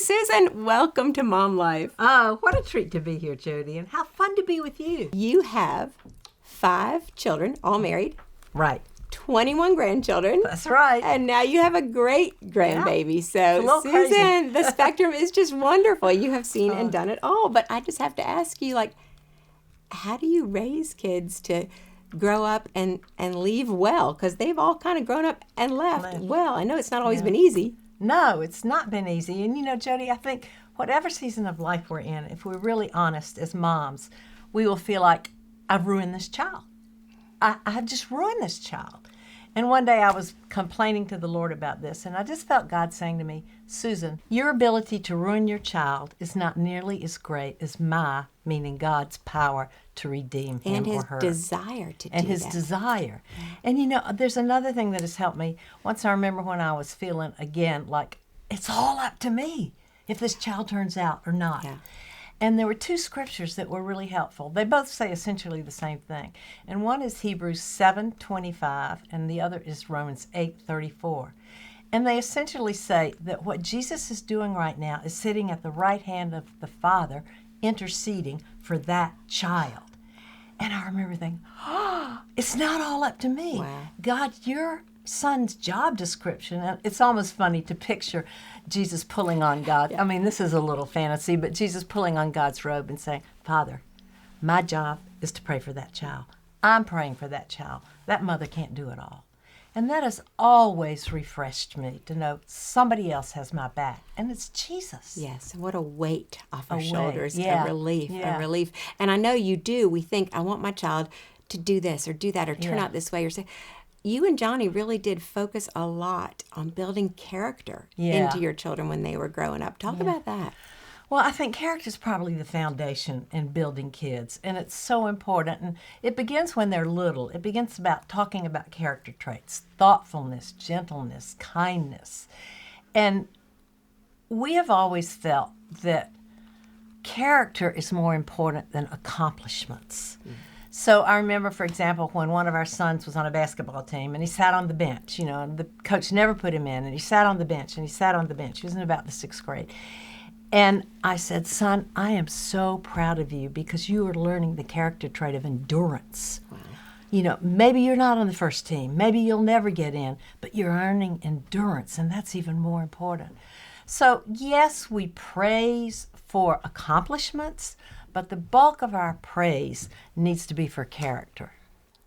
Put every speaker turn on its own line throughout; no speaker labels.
Susan, welcome to Mom Life.
Oh, what a treat to be here, Jodie, and how fun to be with you.
You have 5 children, all married.
Right.
21 grandchildren.
That's right.
And now you have a great grandbaby. So, Susan,
crazy.
The spectrum is just wonderful. You have seen and done it all. But I just have to ask you, how do you raise kids to grow up and leave well? Because they've all kind of grown up and left well. I know it's not always been easy.
No, it's not been easy. And Jodie, I think whatever season of life we're in, if we're really honest as moms, we will feel like, I've ruined this child. I have just ruined this child. And one day I was complaining to the Lord about this, and I just felt God saying to me, Susan, your ability to ruin your child is not nearly as great as my, meaning God's power to redeem him or her.
And his desire to do that.
And his desire. And there's another thing that has helped me. Once I remember when I was feeling, again, like it's all up to me if this child turns out or not.
Yeah.
And there were 2 scriptures that were really helpful. They both say essentially the same thing. And one is Hebrews 7:25, and the other is Romans 8:34. And they essentially say that what Jesus is doing right now is sitting at the right hand of the Father, interceding for that child. And I remember thinking, it's not all up to me.
Wow.
God, your son's job description, and it's almost funny to picture Jesus pulling on God. I mean, this is a little fantasy, but Jesus pulling on God's robe and saying, Father, my job is to pray for that child. I'm praying for that child. That mother can't do it all. And that has always refreshed me to know somebody else has my back, and it's Jesus.
Yes, what a weight off our shoulders,
Yeah.
a relief. And I know you do. We think, I want my child to do this or do that or turn out this way or say. You and Johnny really did focus a lot on building character into your children when they were growing up. Talk about that.
Well, I think character is probably the foundation in building kids, and it's so important. And it begins when they're little. It begins about talking about character traits, thoughtfulness, gentleness, kindness. And we have always felt that character is more important than accomplishments. So I remember, for example, when one of our sons was on a basketball team and he sat on the bench, and the coach never put him in, and he sat on the bench and he sat on the bench. He was in about the 6th grade. And I said, son, I am so proud of you because you are learning the character trait of endurance. Wow. Maybe you're not on the first team. Maybe you'll never get in, but you're earning endurance, and that's even more important. So, yes, we praise for accomplishments, but the bulk of our praise needs to be for character.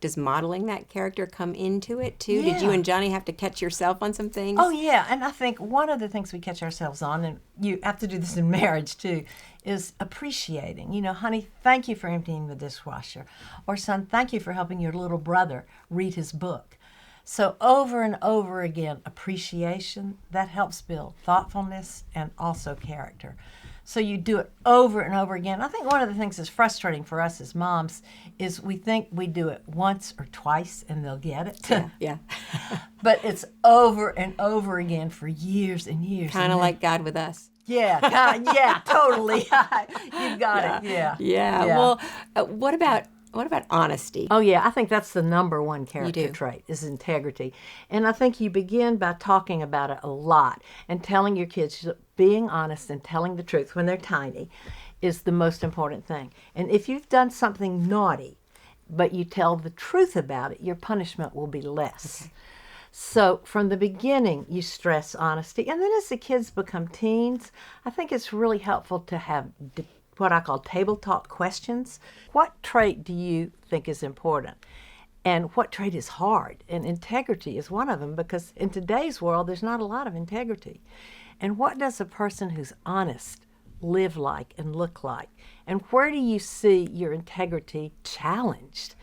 Does modeling that character come into it too?
Yeah.
Did you and Johnny have to catch yourself on some things?
Oh, yeah. And I think one of the things we catch ourselves on, and you have to do this in marriage too, is appreciating. Honey, thank you for emptying the dishwasher. Or, son, thank you for helping your little brother read his book. So over and over again, appreciation, that helps build thoughtfulness and also character. So you do it over and over again. I think one of the things that's frustrating for us as moms is we think we do it once or twice and they'll get it.
Yeah.
But it's over and over again for years and years.
Kind of like God with us.
Yeah, totally. You've got it. Yeah.
Well, what about honesty?
Oh, yeah. I think that's the number one character trait is integrity. And I think you begin by talking about it a lot and telling your kids being honest and telling the truth when they're tiny is the most important thing. And if you've done something naughty, but you tell the truth about it, your punishment will be less. Okay. So from the beginning, you stress honesty. And then as the kids become teens, I think it's really helpful to have what I call table talk questions. What trait do you think is important? And what trait is hard? And integrity is one of them, because in today's world, there's not a lot of integrity. And what does a person who's honest live like and look like? And where do you see your integrity challenged?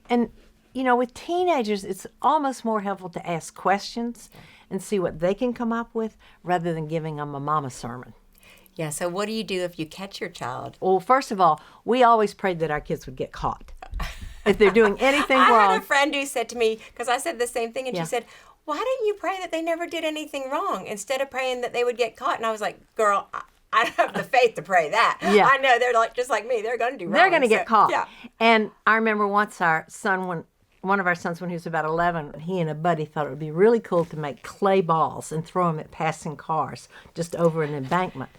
And, with teenagers, it's almost more helpful to ask questions and see what they can come up with rather than giving them a mama sermon.
Yeah, so what do you do if you catch your child?
Well, first of all, we always prayed that our kids would get caught. If they're doing anything wrong.
I had a friend who said to me, because I said the same thing, and she said, why didn't you pray that they never did anything wrong instead of praying that they would get caught? And I was like, girl, I don't have the faith to pray that.
Yeah.
I know they're just like me. They're going to do wrong.
They're going to get caught.
Yeah.
And I remember once our son, when one of our sons, when he was about 11, he and a buddy thought it would be really cool to make clay balls and throw them at passing cars just over an embankment.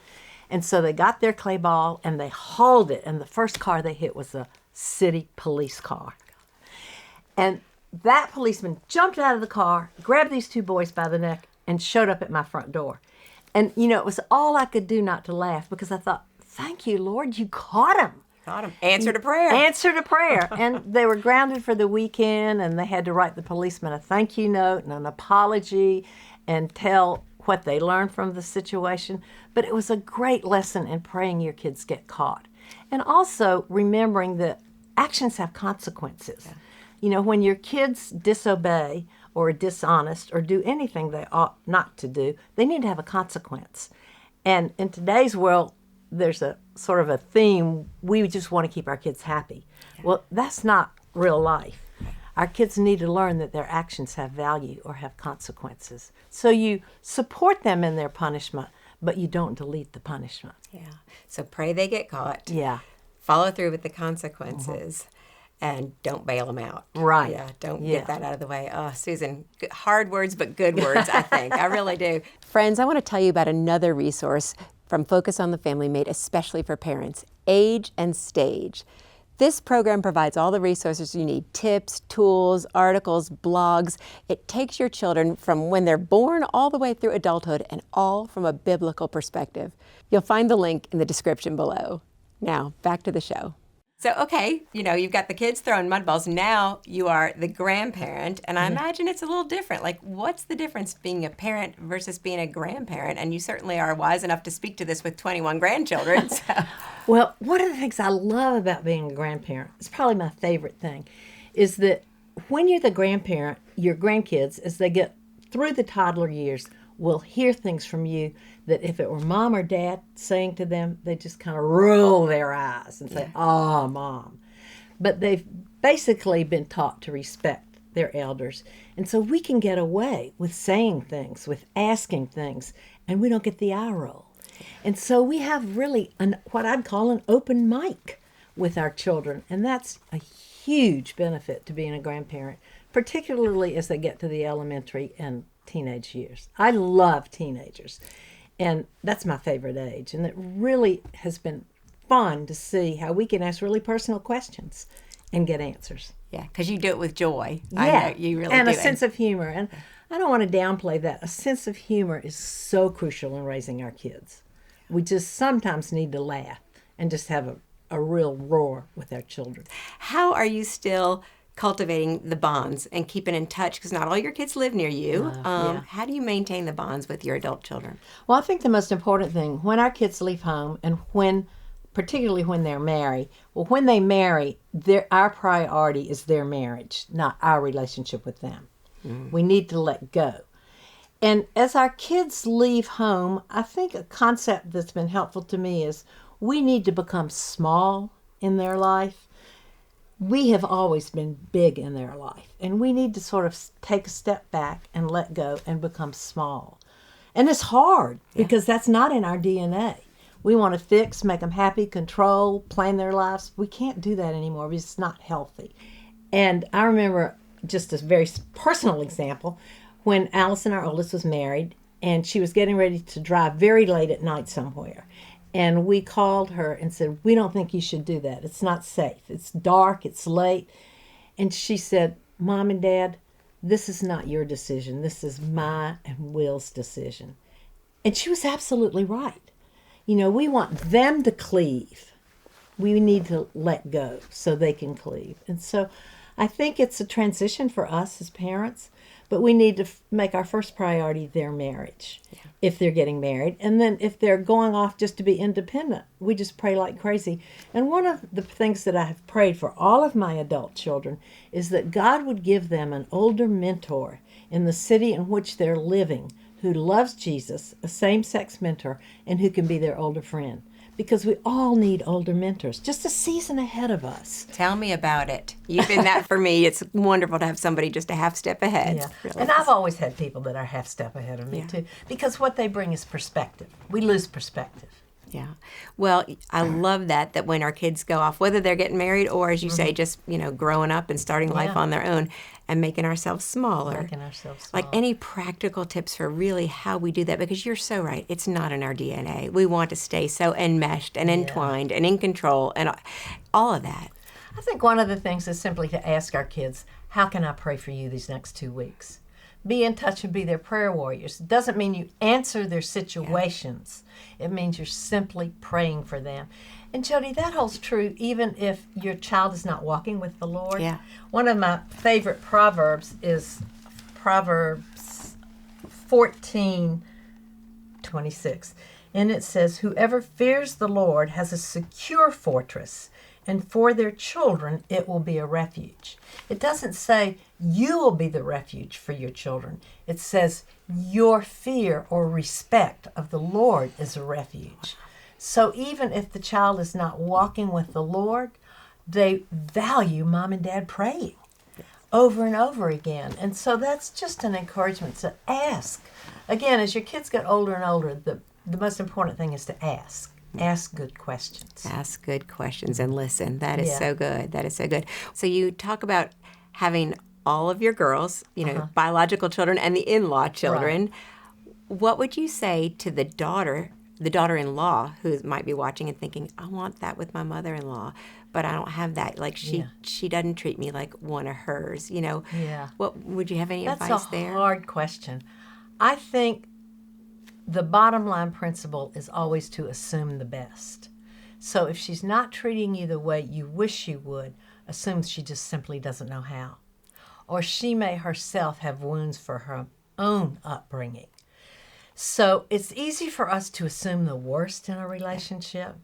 And so they got their clay ball and they hauled it, and the first car they hit was a city police car. And that policeman jumped out of the car, grabbed these two boys by the neck, and showed up at my front door. And, it was all I could do not to laugh, because I thought, thank you, Lord, you caught him.
Got him. Answered a prayer.
Answered a prayer. And they were grounded for the weekend, and they had to write the policeman a thank you note and an apology and tell what they learned from the situation. But it was a great lesson in praying your kids get caught. And also remembering that actions have consequences. Yeah. When your kids disobey or are dishonest or do anything they ought not to do, they need to have a consequence. And in today's world, there's a sort of a theme, we just want to keep our kids happy. Yeah. Well, that's not real life. Our kids need to learn that their actions have value or have consequences. So you support them in their punishment, but you don't delete the punishment.
Yeah. So pray they get caught.
Yeah.
Follow through with the consequences. And don't bail them out.
Right.
Yeah, don't get that out of the way. Oh, Susan, hard words, but good words, I think. I really do. Friends, I want to tell you about another resource from Focus on the Family made especially for parents, Age and Stage. This program provides all the resources you need, tips, tools, articles, blogs. It takes your children from when they're born all the way through adulthood, and all from a biblical perspective. You'll find the link in the description below. Now, back to the show. So, okay, you've got the kids throwing mud balls. Now you are the grandparent, and I imagine it's a little different. Like, what's the difference being a parent versus being a grandparent? And you certainly are wise enough to speak to this with 21 grandchildren. So.
Well, one of the things I love about being a grandparent, it's probably my favorite thing, is that when you're the grandparent, your grandkids, as they get through the toddler years, will hear things from you that if it were mom or dad saying to them, they just kind of roll their eyes and say, oh, Mom. But they've basically been taught to respect their elders. And so we can get away with saying things, with asking things, and we don't get the eye roll. And so we have really what I'd call an open mic with our children. And that's a huge benefit to being a grandparent, particularly as they get to the elementary and teenage years. I love teenagers, and that's my favorite age. And it really has been fun to see how we can ask really personal questions and get answers.
Yeah, because you do it with joy.
Yeah,
I know, you really
and
do.
A sense of humor. And I don't want to downplay that. A sense of humor is so crucial in raising our kids. We just sometimes need to laugh and just have a real roar with our children.
How are you still cultivating the bonds and keeping in touch? Because not all your kids live near you. How do you maintain the bonds with your adult children?
Well, I think the most important thing, when our kids leave home and particularly when they're married, when they marry, our priority is their marriage, not our relationship with them. We need to let go. And as our kids leave home, I think a concept that's been helpful to me is we need to become small in their life. We have always been big in their life, and we need to sort of take a step back and let go and become small. And it's hard because that's not in our DNA. We want to fix, make them happy, control, plan their lives. We can't do that anymore because it's not healthy. And I remember just a very personal example when Allison, our oldest, was married, and she was getting ready to drive very late at night somewhere. And we called her and said, we don't think you should do that. It's not safe. It's dark. It's late. And she said, Mom and Dad, this is not your decision. This is my and Will's decision. And she was absolutely right. We want them to cleave. We need to let go so they can cleave. And so I think it's a transition for us as parents, but we need to make our first priority their marriage if they're getting married. And then if they're going off just to be independent, we just pray like crazy. And one of the things that I have prayed for all of my adult children is that God would give them an older mentor in the city in which they're living who loves Jesus, a same-sex mentor, and who can be their older friend. Because we all need older mentors, just a season ahead of us.
Tell me about it. You've been that for me. It's wonderful to have somebody just a half step ahead.
Yeah.
Really.
And I've always had people that are half step ahead of me, too, because what they bring is perspective. We lose perspective.
Yeah. Well, I love that when our kids go off, whether they're getting married or, as you say, just, growing up and starting life on their own and making ourselves smaller. Like any practical tips for really how we do that, because you're so right. It's not in our DNA. We want to stay so enmeshed and entwined and in control and all of that.
I think one of the things is simply to ask our kids, how can I pray for you these next 2 weeks? Be in touch and be their prayer warriors. It doesn't mean you answer their situations. Yeah. It means you're simply praying for them. And Jodie, that holds true even if your child is not walking with the Lord.
Yeah.
One of my favorite proverbs is Proverbs 14:26. And it says, whoever fears the Lord has a secure fortress, and for their children it will be a refuge. It doesn't say you will be the refuge for your children. It says your fear or respect of the Lord is a refuge. So even if the child is not walking with the Lord, they value mom and dad praying over and over again. And so that's just an encouragement to ask. Again, as your kids get older and older, the most important thing is to ask. Ask good questions.
Ask good questions and listen. That is so good. That is so good. So you talk about having all of your girls, biological children and the in-law children. Right. What would you say to the daughter-in-law who might be watching and thinking, I want that with my mother-in-law, but I don't have that. Like she doesn't treat me like one of hers, Yeah. What would you have any advice there?
That's a hard question. I think the bottom line principle is always to assume the best. So if she's not treating you the way you wish she would, assume she just simply doesn't know how. Or she may herself have wounds for her own upbringing. So it's easy for us to assume the worst in a relationship,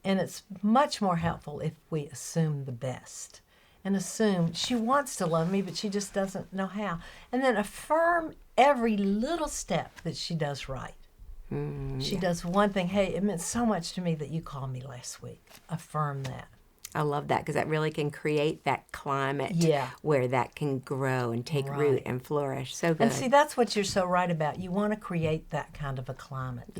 and it's much more helpful if we assume the best and assume she wants to love me, but she just doesn't know how. And then affirm every little step that she does right. She does one thing. Hey, it meant so much to me that you called me last week. Affirm that.
I love that because that really can create that climate where that can grow and take root and flourish. So good.
And see, that's what you're so right about. You want to create that kind of a climate.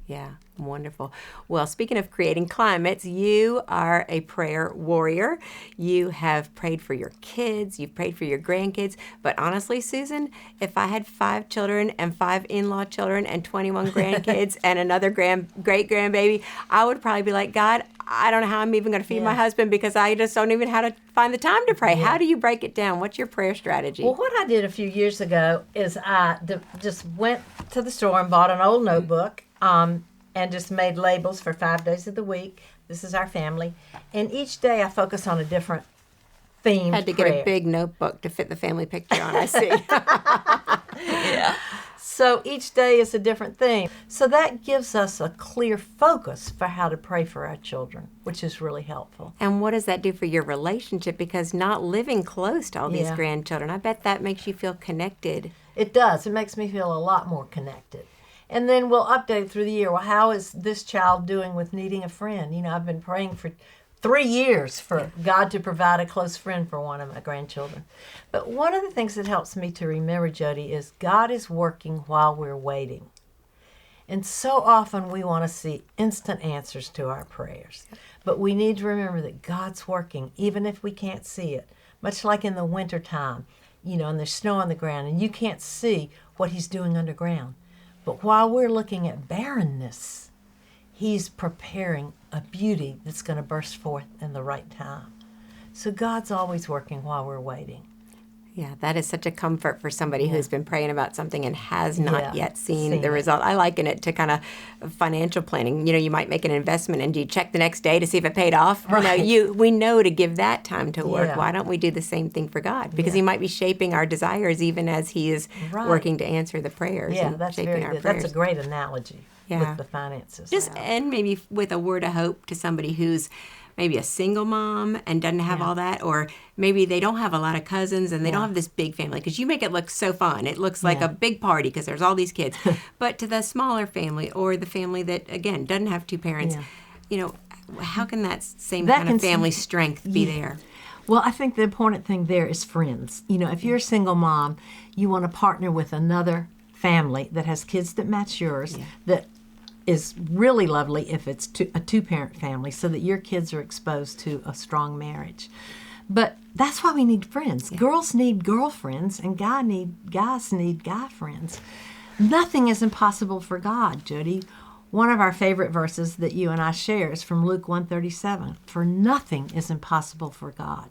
Yeah, wonderful. Well, speaking of creating climates, you are a prayer warrior. You have prayed for your kids. You've prayed for your grandkids. But honestly, Susan, if I had 5 children and 5 in-law children and 21 grandkids and another great-grandbaby, I would probably be like, God, I don't know how I'm even going to feed my husband because I just don't even know how to find the time to pray. How do you break it down? What's your prayer strategy?
Well, what I did a few years ago is I just went to the store and bought an old notebook and just made labels for 5 days of the week. This is our family. And each day I focus on a different theme.
Had to get a big notebook to fit the family picture on, I see.
So each day is a different theme. So that gives us a clear focus for how to pray for our children, which is really helpful.
And what does that do for your relationship? Because not living close to all these grandchildren, I bet that makes you feel connected.
It does. It makes me feel a lot more connected. And then we'll update through the year. Well, how is this child doing with needing a friend? I've been praying for 3 years for God to provide a close friend for one of my grandchildren. But one of the things that helps me to remember, Jodie, is God is working while we're waiting. And so often we want to see instant answers to our prayers. But we need to remember that God's working, even if we can't see it. Much like in the wintertime, and there's snow on the ground, and you can't see what He's doing underground. But while we're looking at barrenness, He's preparing a beauty that's going to burst forth in the right time. So God's always working while we're waiting.
Yeah, that is such a comfort for somebody who's been praying about something and has not yet seen the result. I liken it to kind of financial planning. You might make an investment and you check the next day to see if it paid off.
Right.
We know to give that time to work. Why don't we do the same thing for God? Because He might be shaping our desires even as He is working to answer the prayers.
Yeah,
and
that's
shaping
very
our
good.
prayers.
That's a great analogy with the finances.
And maybe with a word of hope to somebody who's maybe a single mom and doesn't have all that, or maybe they don't have a lot of cousins and they don't have this big family, because you make it look so fun. It looks like a big party because there's all these kids. But to the smaller family or the family that, again, doesn't have 2 parents, how can that same kind of family strength be there?
Well, I think the important thing there is friends. If you're a single mom, you want to partner with another family that has kids that match yours, that is really lovely if it's a two-parent family, so that your kids are exposed to a strong marriage. But that's why we need friends. Yeah. Girls need girlfriends, and guys need guy friends. Nothing is impossible for God, Jodie. One of our favorite verses that you and I share is from Luke 1:37. For nothing is impossible for God.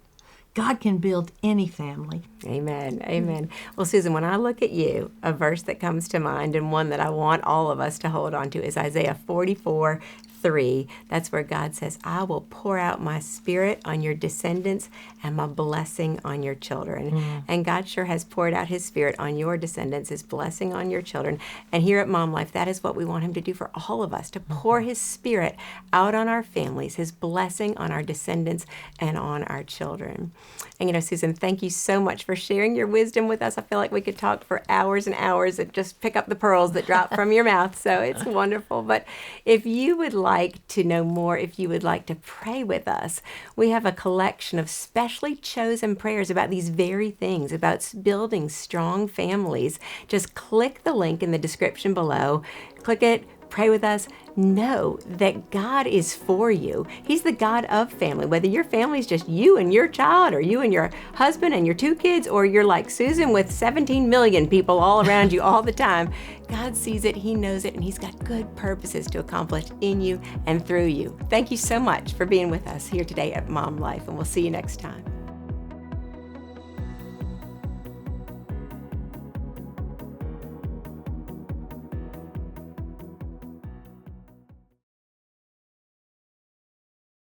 God can build any family.
Amen. Amen. Well, Susan, when I look at you, a verse that comes to mind and one that I want all of us to hold on to is Isaiah 44:3. That's where God says, I will pour out my spirit on your descendants and my blessing on your children. And God sure has poured out his spirit on your descendants, his blessing on your children. And here at Mom Life, that is what we want him to do for all of us, to pour his spirit out on our families, his blessing on our descendants and on our children. And Susan, thank you so much for sharing your wisdom with us. I feel like we could talk for hours and hours and just pick up the pearls that drop from your mouth. So it's wonderful. But if you would like to know more, if you would like to pray with us, we have a collection of specially chosen prayers about these very things, about building strong families. Just click the link in the description below. Click it. Pray with us. Know that God is for you. He's the God of family. Whether your family is just you and your child, or you and your husband and your 2 kids, or you're like Susan with 17 million people all around you all the time, God sees it, he knows it, and he's got good purposes to accomplish in you and through you. Thank you so much for being with us here today at Mom Life, and we'll see you next time.